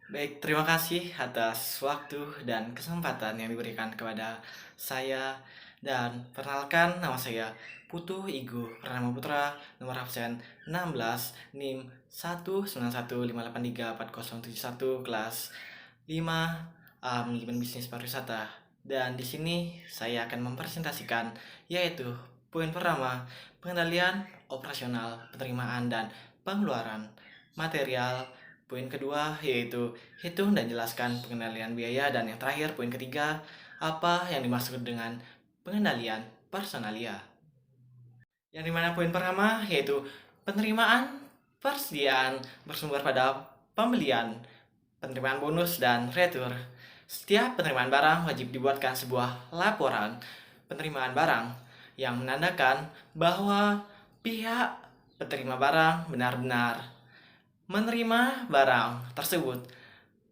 Baik, terima kasih atas waktu dan kesempatan yang diberikan kepada saya. Dan perkenalkan, nama saya Putu Igu Pranama Putra, nomor absen 16, NIM 19158340171, kelas 5, manajemen bisnis pariwisata. Dan di sini saya akan mempresentasikan yaitu poin pertama, pengendalian operasional, penerimaan dan pengeluaran material. Poin kedua yaitu hitung dan jelaskan pengendalian biaya, dan yang terakhir poin ketiga, apa yang dimaksud dengan pengendalian personalia. Yang dimana poin pertama yaitu penerimaan persediaan bersumber pada pembelian, penerimaan bonus dan retur. Setiap penerimaan barang wajib dibuatkan sebuah laporan penerimaan barang yang menandakan bahwa pihak penerima barang benar-benar menerima barang tersebut.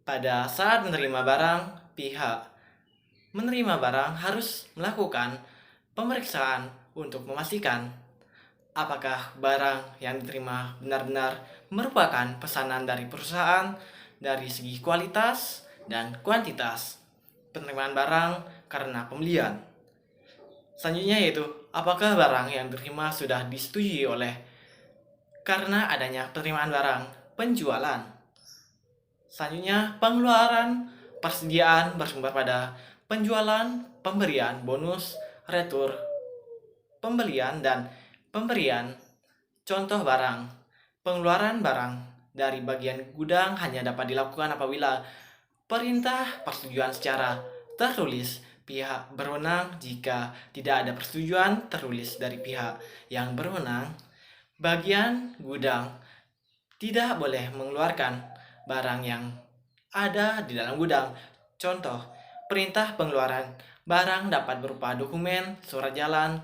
Pada saat menerima barang, pihak menerima barang harus melakukan pemeriksaan untuk memastikan apakah barang yang diterima benar-benar merupakan pesanan dari perusahaan dari segi kualitas dan kuantitas penerimaan barang karena pembelian. Selanjutnya yaitu apakah barang yang diterima sudah disetujui oleh karena adanya penerimaan barang penjualan. Selanjutnya, pengeluaran persediaan bersumber pada penjualan, pemberian bonus, retur, pembelian, dan pemberian contoh barang. Pengeluaran barang dari bagian gudang hanya dapat dilakukan apabila perintah persetujuan secara tertulis pihak berwenang. Jika tidak ada persetujuan tertulis dari pihak yang berwenang, bagian gudang tidak boleh mengeluarkan barang yang ada di dalam gudang. Contoh, perintah pengeluaran barang dapat berupa dokumen, surat jalan,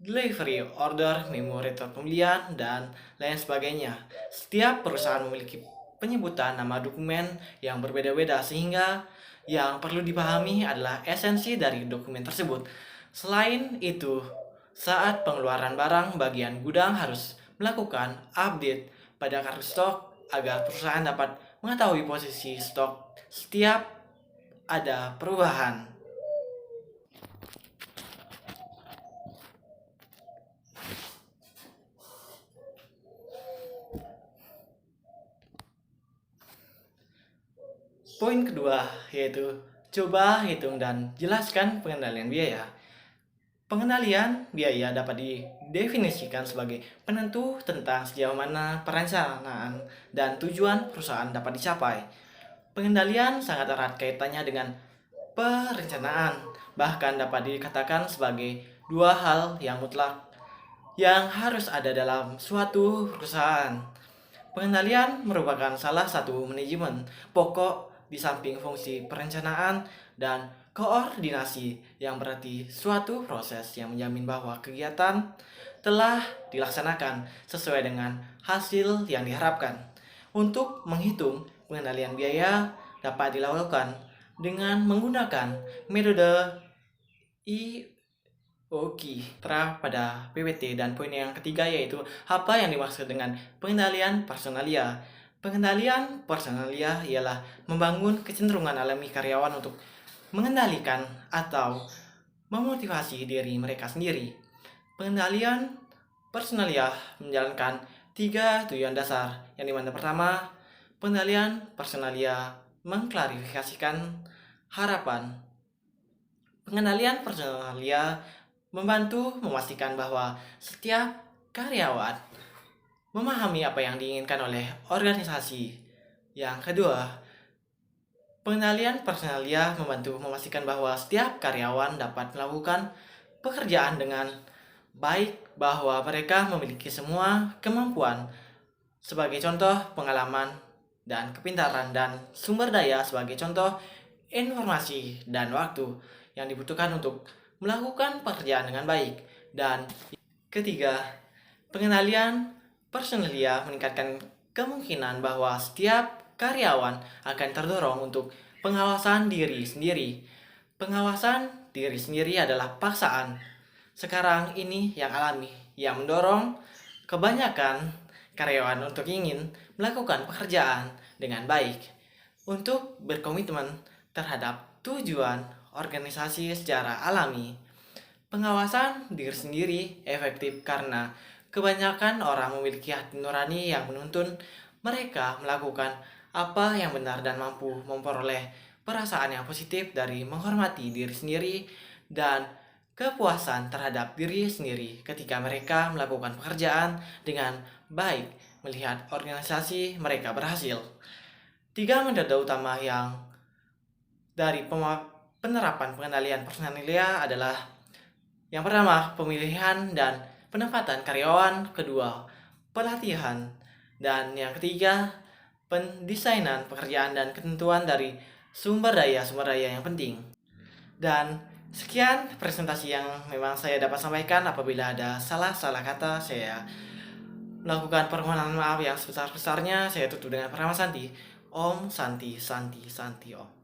delivery order, memo retur pembelian, dan lain sebagainya. Setiap perusahaan memiliki penyebutan nama dokumen yang berbeda-beda, sehingga yang perlu dipahami adalah esensi dari dokumen tersebut. Selain itu, saat pengeluaran barang, bagian gudang harus melakukan update pada kartu stok agar perusahaan dapat mengetahui posisi stok setiap ada perubahan. Poin kedua yaitu coba hitung dan jelaskan pengendalian biaya. Pengendalian biaya dapat didefinisikan sebagai penentu tentang sejauh mana perencanaan dan tujuan perusahaan dapat dicapai. Pengendalian sangat erat kaitannya dengan perencanaan, bahkan dapat dikatakan sebagai dua hal yang mutlak yang harus ada dalam suatu perusahaan. Pengendalian merupakan salah satu manajemen pokok di samping fungsi perencanaan dan koordinasi, yang berarti suatu proses yang menjamin bahwa kegiatan telah dilaksanakan sesuai dengan hasil yang diharapkan. Untuk menghitung pengendalian biaya dapat dilakukan dengan menggunakan metode Oke, pada PPT. Dan poin yang ketiga yaitu apa yang dimaksud dengan pengendalian personalia. Pengendalian personalia ialah membangun kecenderungan alami karyawan untuk mengendalikan atau memotivasi diri mereka sendiri. Pengendalian personalia menjalankan tiga tujuan dasar, yang dimana pertama, pengendalian personalia mengklarifikasikan harapan. Pengendalian personalia membantu memastikan bahwa setiap karyawan memahami apa yang diinginkan oleh organisasi. Yang kedua, pengendalian personalia membantu memastikan bahwa setiap karyawan dapat melakukan pekerjaan dengan baik, bahwa mereka memiliki semua kemampuan, sebagai contoh pengalaman dan kepintaran, dan sumber daya sebagai contoh informasi dan waktu yang dibutuhkan untuk melakukan pekerjaan dengan baik. Dan ketiga, pengendalian personalia meningkatkan kemungkinan bahwa setiap karyawan akan terdorong untuk pengawasan diri sendiri. Pengawasan diri sendiri adalah paksaan sekarang ini yang alami, yang mendorong kebanyakan karyawan untuk ingin melakukan pekerjaan dengan baik. untuk berkomitmen terhadap tujuan organisasi secara alami. Pengawasan diri sendiri efektif karena kebanyakan orang memiliki hati nurani yang menuntun mereka melakukan apa yang benar dan mampu memperoleh perasaan yang positif dari menghormati diri sendiri dan kepuasan terhadap diri sendiri ketika mereka melakukan pekerjaan dengan baik melihat organisasi mereka berhasil. Tiga metode utama yang dari penerapan pengendalian personalia adalah yang pertama, pemilihan dan penempatan karyawan. Kedua, pelatihan. Dan yang ketiga, pendesainan pekerjaan dan ketentuan dari sumber daya yang penting. Dan sekian presentasi yang memang saya dapat sampaikan. Apabila ada salah kata, saya melakukan permohonan maaf yang sebesar-besarnya. Saya tutup dengan pranama Santi. Om Santi Santi Santi Om.